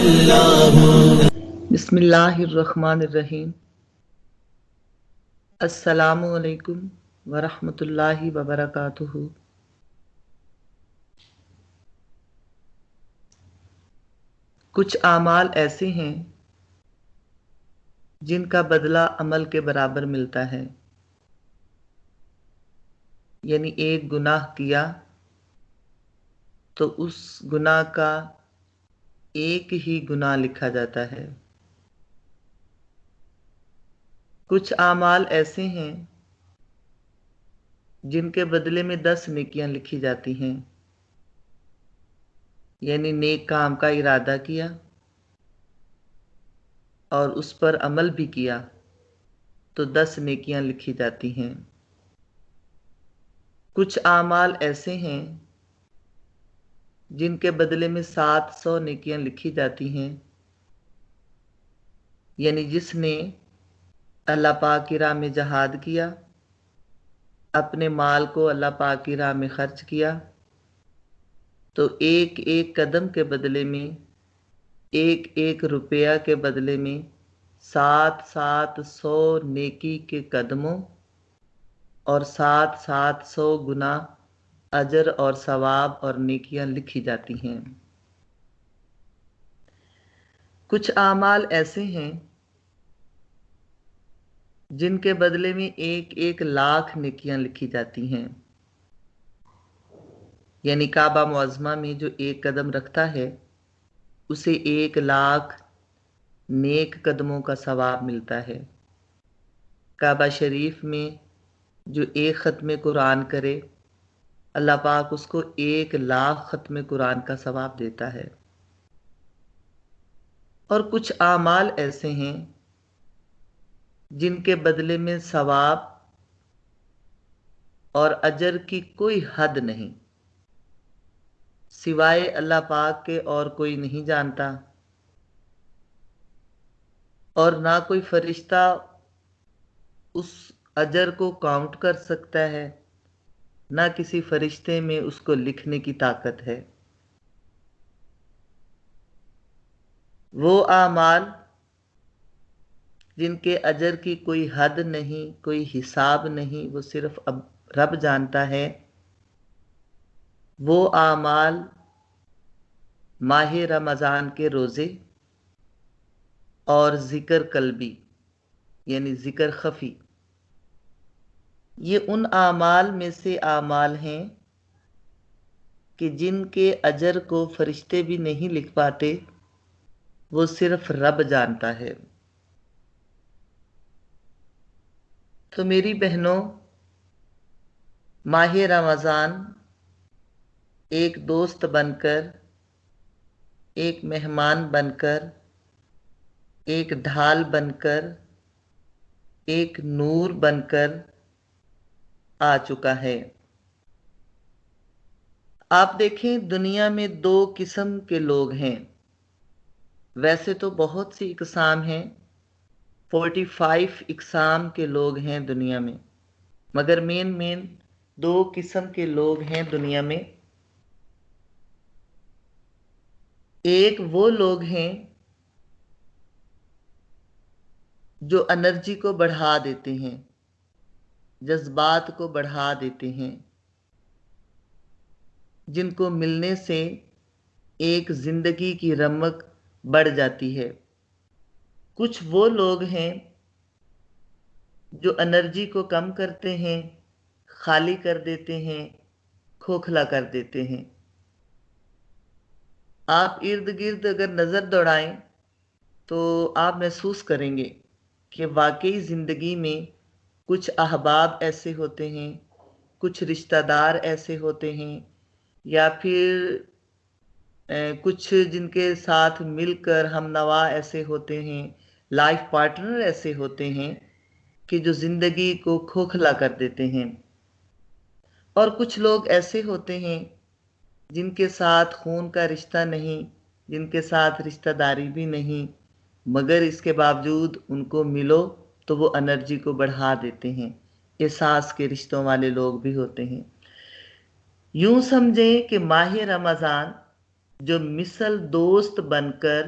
بسم اللہ الرحمن الرحیم۔ السلام علیکم ورحمۃ اللہ وبرکاتہ۔ کچھ اعمال ایسے ہیں جن کا بدلہ عمل کے برابر ملتا ہے، یعنی ایک گناہ کیا تو اس گناہ کا ایک ہی گناہ لکھا جاتا ہے۔ کچھ اعمال ایسے ہیں جن کے بدلے میں 10 نیکیاں لکھی جاتی ہیں، یعنی نیک کام کا ارادہ کیا اور اس پر عمل بھی کیا تو 10 نیکیاں لکھی جاتی ہیں۔ کچھ اعمال ایسے ہیں جن کے بدلے میں 700 نیکیاں لکھی جاتی ہیں، یعنی جس نے اللہ پاک کی راہ میں جہاد کیا، اپنے مال کو اللہ پاک کی راہ میں خرچ کیا، تو ایک ایک قدم کے بدلے میں، ایک ایک روپیہ کے بدلے میں 700 نیکی کے قدموں اور 700 گنا اجر اور ثواب اور نیکیاں لکھی جاتی ہیں۔ کچھ اعمال ایسے ہیں جن کے بدلے میں 1,00,000 نیکیاں لکھی جاتی ہیں، یعنی کعبہ معظمہ میں جو ایک قدم رکھتا ہے اسے 1,00,000 نیک قدموں کا ثواب ملتا ہے۔ کعبہ شریف میں جو ایک ختم قرآن کرے، اللہ پاک اس کو 1,00,000 ختم قرآن کا ثواب دیتا ہے۔ اور کچھ اعمال ایسے ہیں جن کے بدلے میں ثواب اور اجر کی کوئی حد نہیں، سوائے اللہ پاک کے اور کوئی نہیں جانتا، اور نہ کوئی فرشتہ اس اجر کو کاؤنٹ کر سکتا ہے، نہ کسی فرشتے میں اس کو لکھنے کی طاقت ہے۔ وہ اعمال جن کے اجر کی کوئی حد نہیں، کوئی حساب نہیں، وہ صرف اب رب جانتا ہے، وہ اعمال ماہ رمضان کے روزے اور ذکر قلبی یعنی ذکر خفی، یہ ان اعمال میں سے اعمال ہیں کہ جن کے اجر کو فرشتے بھی نہیں لکھ پاتے، وہ صرف رب جانتا ہے۔ تو میری بہنوں، ماہ رمضان ایک دوست بن کر، ایک مہمان بن کر، ایک ڈھال بن کر، ایک نور بن کر آ چکا ہے۔ آپ دیکھیں، دنیا میں 2 قسم کے لوگ ہیں، ویسے تو بہت سی اقسام ہیں، 45 اقسام کے لوگ ہیں دنیا میں، مگر مین 2 قسم کے لوگ ہیں دنیا میں۔ ایک وہ لوگ ہیں جو انرجی کو بڑھا دیتے ہیں، جذبات کو بڑھا دیتے ہیں، جن کو ملنے سے ایک زندگی کی رمق بڑھ جاتی ہے۔ کچھ وہ لوگ ہیں جو انرجی کو کم کرتے ہیں، خالی کر دیتے ہیں، کھوکھلا کر دیتے ہیں۔ آپ ارد گرد اگر نظر دوڑائیں تو آپ محسوس کریں گے کہ واقعی زندگی میں کچھ احباب ایسے ہوتے ہیں، کچھ رشتہ دار ایسے ہوتے ہیں، یا پھر کچھ جن کے ساتھ مل کر ہم نوا ایسے ہوتے ہیں، لائف پارٹنر ایسے ہوتے ہیں کہ جو زندگی کو کھوکھلا کر دیتے ہیں۔ اور کچھ لوگ ایسے ہوتے ہیں جن کے ساتھ خون کا رشتہ نہیں، جن کے ساتھ رشتہ داری بھی نہیں، مگر اس کے باوجود ان کو ملو تو وہ انرجی کو بڑھا دیتے ہیں۔ احساس کے رشتوں والے لوگ بھی ہوتے ہیں۔ یوں سمجھیں کہ ماہ رمضان جو مثل دوست بن کر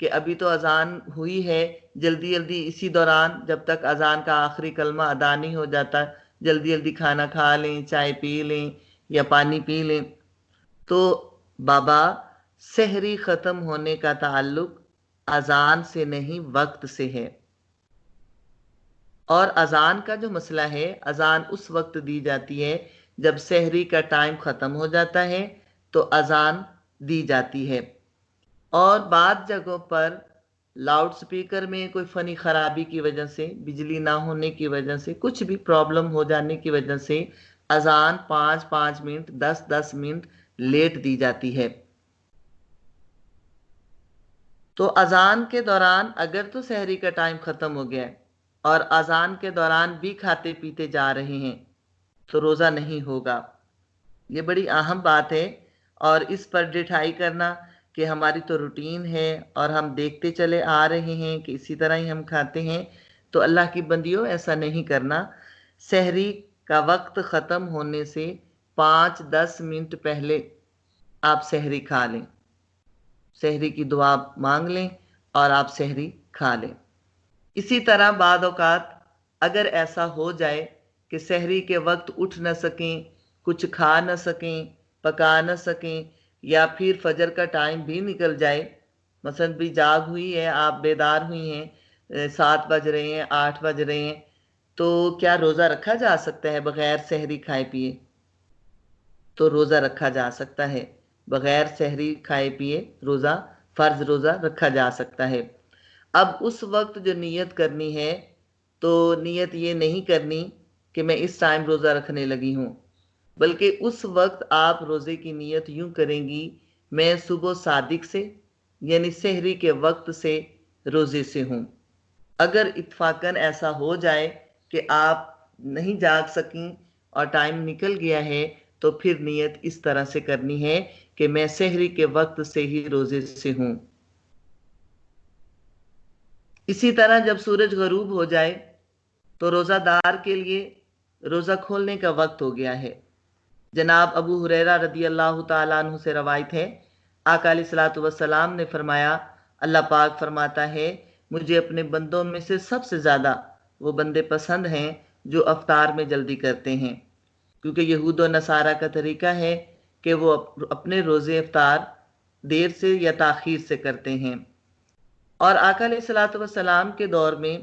کہ ابھی تو اذان ہوئی ہے، جلدی جلدی اسی دوران جب تک اذان کا آخری کلمہ ادا نہیں ہو جاتا جلدی جلدی کھانا کھا لیں، چائے پی لیں یا پانی پی لیں. تو بابا سحری ختم ہونے کا تعلق اذان سے نہیں وقت سے ہے. اور اذان کا جو مسئلہ ہے، اذان اس وقت دی جاتی ہے جب سحری کا ٹائم ختم ہو جاتا ہے تو اذان دی جاتی ہے. اور بعض جگہوں پر لاؤڈ سپیکر میں کوئی فنی خرابی کی وجہ سے، بجلی نہ ہونے کی وجہ سے، کچھ بھی پرابلم ہو جانے کی وجہ سے اذان 5 منٹ 10 منٹ لیٹ دی جاتی ہے. تو اذان کے دوران اگر تو سحری کا ٹائم ختم ہو گیا ہے اور اذان کے دوران بھی کھاتے پیتے جا رہے ہیں تو روزہ نہیں ہوگا. یہ بڑی اہم بات ہے اور اس پر ڈٹھائی کرنا کہ ہماری تو روٹین ہے اور ہم دیکھتے چلے آ رہے ہیں کہ اسی طرح ہی ہم کھاتے ہیں، تو اللہ کی بندیوں ایسا نہیں کرنا. سحری کا وقت ختم ہونے سے 5-10 منٹ پہلے آپ سحری کھا لیں، سحری کی دعا مانگ لیں اور آپ سحری کھا لیں. اسی طرح بعض اوقات اگر ایسا ہو جائے کہ سحری کے وقت اٹھ نہ سکیں، کچھ کھا نہ سکیں، پکا نہ سکیں، یا پھر فجر کا ٹائم بھی نکل جائے، مثلا بھی جاگ ہوئی ہے، آپ بیدار ہوئی ہیں، 7 بج رہے ہیں، 8 بج رہے ہیں، تو کیا روزہ رکھا جا سکتا ہے بغیر سحری کھائے پیے؟ تو روزہ رکھا جا سکتا ہے، بغیر سحری کھائے پیے روزہ، فرض روزہ رکھا جا سکتا ہے. اب اس وقت جو نیت کرنی ہے تو نیت یہ نہیں کرنی کہ میں اس ٹائم روزہ رکھنے لگی ہوں، بلکہ اس وقت آپ روزے کی نیت یوں کریں گی، میں صبح صادق سے یعنی سحری کے وقت سے روزے سے ہوں. اگر اتفاقاً ایسا ہو جائے کہ آپ نہیں جاگ سکیں اور ٹائم نکل گیا ہے تو پھر نیت اس طرح سے کرنی ہے کہ میں سحری کے وقت سے ہی روزے سے ہوں. اسی طرح جب سورج غروب ہو جائے تو روزہ دار کے لیے روزہ کھولنے کا وقت ہو گیا ہے. جناب ابو ہریرہ رضی اللہ تعالیٰ عنہ سے روایت ہے، آقا علیہ الصلوۃ والسلام نے فرمایا، اللہ پاک فرماتا ہے، مجھے اپنے بندوں میں سے سب سے زیادہ وہ بندے پسند ہیں جو افطار میں جلدی کرتے ہیں، کیونکہ یہود و نصارہ کا طریقہ ہے کہ وہ اپنے روزے افطار دیر سے یا تاخیر سے کرتے ہیں. اور آقا علیہ الصلوۃ والسلام کے دور میں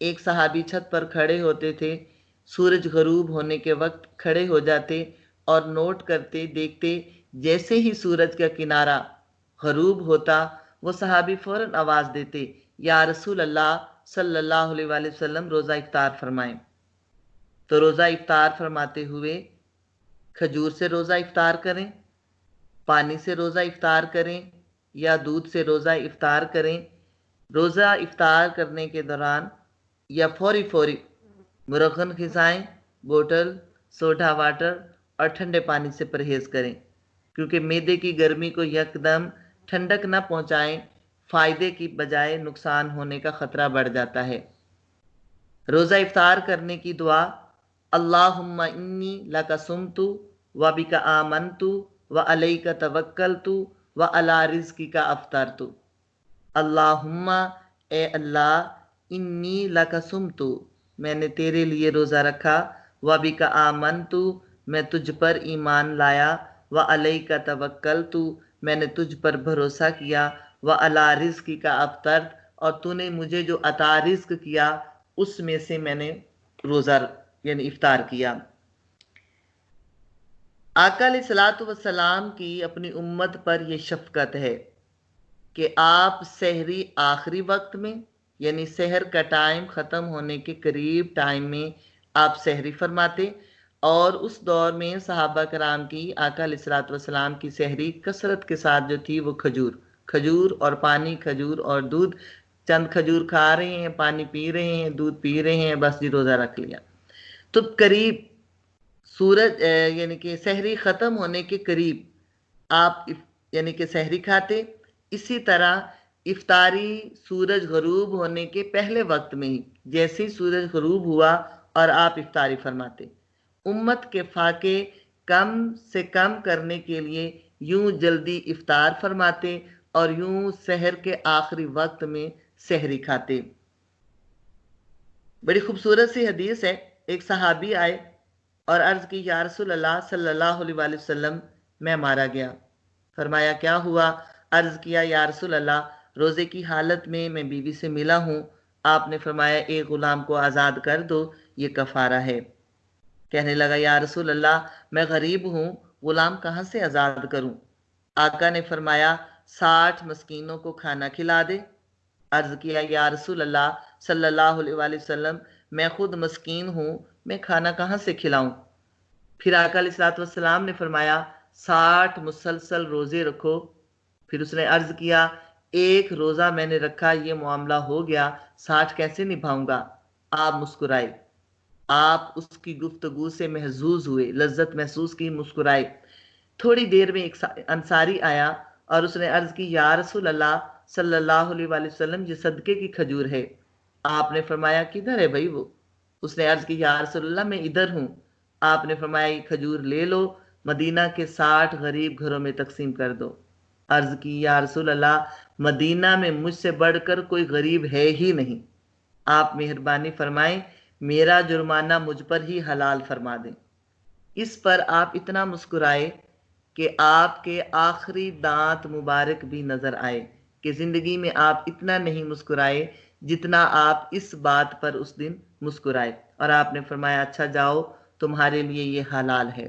ایک صحابی چھت پر کھڑے ہوتے تھے، سورج غروب ہونے کے وقت کھڑے ہو جاتے اور نوٹ کرتے، دیکھتے جیسے ہی سورج کا کنارہ غروب ہوتا وہ صحابی فوراً آواز دیتے، یا رسول اللہ صلی اللہ علیہ وآلہ وسلم روزہ افطار فرمائیں. تو روزہ افطار فرماتے ہوئے کھجور سے روزہ افطار کریں، پانی سے روزہ افطار کریں یا دودھ سے روزہ افطار کریں. روزہ افطار کرنے کے دوران یا فوری مرغن غذائیں، بوتل، سوڈا واٹر اور ٹھنڈے پانی سے پرہیز کریں، کیونکہ معدے کی گرمی کو یکدم ٹھنڈک نہ پہنچائیں، فائدے کی بجائے نقصان ہونے کا خطرہ بڑھ جاتا ہے. روزہ افطار کرنے کی دعا، اللہم انی لک صمت و بک آمنت و علیک توکلت و علی رزقک افطرت. اللہم اے اللہ، انی لک صمت میں نے تیرے لیے روزہ رکھا، و بک آمنت میں تجھ پر ایمان لایا، و علیک توکلت میں نے تجھ پر بھروسہ کیا، و علی رزقک افطرت اور تو نے مجھے جو عطا رزق کیا اس میں سے میں نے روزہ یعنی افطار کیا. آقا علیہ الصلوۃ والسلام کی اپنی امت پر یہ شفقت ہے کہ آپ سحری آخری وقت میں یعنی سحر کا ٹائم ختم ہونے کے قریب ٹائم میں آپ سحری فرماتے، اور اس دور میں صحابہ کرام کی آقا علیہ الصلوۃ والسلام کی سحری کثرت کے ساتھ جو تھی وہ کھجور اور پانی، کھجور اور دودھ، چند کھجور کھا رہے ہیں، پانی پی رہے ہیں، دودھ پی رہے ہیں، بس جی روزہ رکھ لیا. تو قریب سورج یعنی کہ سحری ختم ہونے کے قریب آپ یعنی کہ سحری کھاتے. اسی طرح افطاری سورج غروب ہونے کے پہلے وقت میں ہی جیسے ہی سورج غروب ہوا اور آپ افطاری فرماتے. امت کے فاقے کم سے کم کرنے کے لیے یوں جلدی افطار فرماتے اور یوں سحر کے آخری وقت میں سحری کھاتے۔ بڑی خوبصورت سی حدیث ہے۔ ایک صحابی آئے اور عرض کی یا رسول اللہ صلی اللہ علیہ وآلہ وسلم میں مارا گیا۔ فرمایا کیا ہوا؟ عرض کیا یا رسول اللہ روزے کی حالت میں بیوی سے ملا ہوں۔ آپ نے فرمایا ایک غلام کو آزاد کر دو، یہ کفارہ ہے۔ کہنے لگا یا رسول اللہ میں غریب ہوں، غلام کہاں سے آزاد کروں؟ آقا نے فرمایا 60 مسکینوں کو کھانا کھلا دے۔ عرض کیا یا رسول اللہ صلی اللہ علیہ وآلہ وسلم میں خود مسکین ہوں، میں کھانا کہاں سے کھلاؤں؟ پھر آقا علیہ الصلوۃ والسلام نے فرمایا 60 مسلسل روزے رکھو۔ پھر اس نے عرض کیا ایک روزہ میں نے رکھا، یہ معاملہ ہو گیا، 60 کیسے نبھاؤں گا؟ آپ مسکرائے، آپ اس کی گفتگو سے محظوظ ہوئے، لذت محسوس کی، مسکرائے۔ تھوڑی دیر میں ایک انصاری آیا اور اس نے عرض کی یا رسول اللہ صلی اللہ علیہ وآلہ وسلم یہ صدقے کی کھجور ہے۔ آپ نے فرمایا کدھر ہے بھائی وہ؟ اس نے عرض کی یا رسول اللہ میں ادھر ہوں۔ آپ نے فرمایا یہ کھجور لے لو، مدینہ کے 60 غریب گھروں میں تقسیم کر دو۔ عرض کی یا رسول اللہ مدینہ میں مجھ سے بڑھ کر کوئی غریب ہے ہی نہیں، آپ مہربانی فرمائیں میرا جرمانہ مجھ پر ہی حلال فرما دیں۔ اس پر آپ اتنا مسکرائے کہ آپ کے آخری دانت مبارک بھی نظر آئے، کہ زندگی میں آپ اتنا نہیں مسکرائے جتنا آپ اس بات پر اس دن مسکرائے، اور آپ نے فرمایا اچھا جاؤ تمہارے لیے یہ حلال ہے۔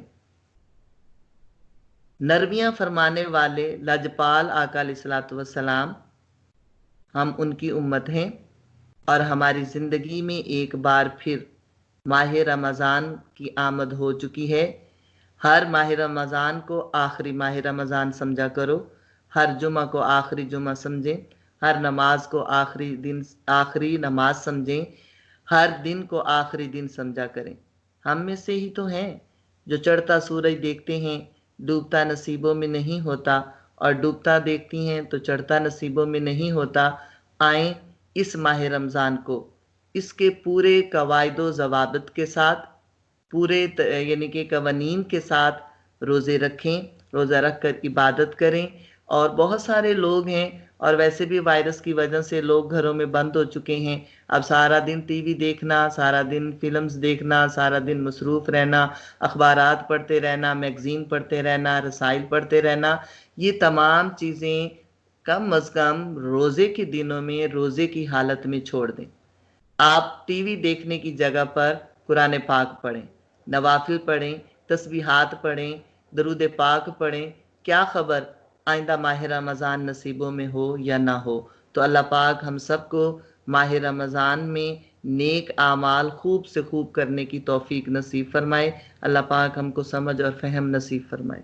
نرمیاں فرمانے والے لجپال آقا علیہ الصلوۃ والسلام، ہم ان کی امت ہیں، اور ہماری زندگی میں ایک بار پھر ماہ رمضان کی آمد ہو چکی ہے۔ ہر ماہ رمضان کو آخری ماہ رمضان سمجھا کرو، ہر جمعہ کو آخری جمعہ سمجھیں، ہر نماز کو آخری نماز سمجھیں، ہر دن کو آخری دن سمجھا کریں۔ ہم میں سے ہی تو ہیں جو چڑھتا سورج دیکھتے ہیں، ڈوبتا نصیبوں میں نہیں ہوتا، اور ڈوبتا دیکھتی ہیں تو چڑھتا نصیبوں میں نہیں ہوتا۔ آئیں اس ماہ رمضان کو اس کے پورے قواعد و ضوابط کے ساتھ، پورے یعنی کہ قوانین کے ساتھ روزے رکھیں، روزہ رکھ کر عبادت کریں۔ اور بہت سارے لوگ ہیں، اور ویسے بھی وائرس کی وجہ سے لوگ گھروں میں بند ہو چکے ہیں، اب سارا دن ٹی وی دیکھنا، سارا دن فلمز دیکھنا، سارا دن مصروف رہنا، اخبارات پڑھتے رہنا، میگزین پڑھتے رہنا، رسائل پڑھتے رہنا، یہ تمام چیزیں کم از کم روزے کے دنوں میں روزے کی حالت میں چھوڑ دیں۔ آپ ٹی وی دیکھنے کی جگہ پر قرآن پاک پڑھیں، نوافل پڑھیں، تسبیحات پڑھیں، درود پاک پڑھیں۔ کیا خبر آئندہ ماہ رمضان نصیبوں میں ہو یا نہ ہو۔ تو اللہ پاک ہم سب کو ماہ رمضان میں نیک اعمال خوب سے خوب کرنے کی توفیق نصیب فرمائے۔ اللہ پاک ہم کو سمجھ اور فہم نصیب فرمائے۔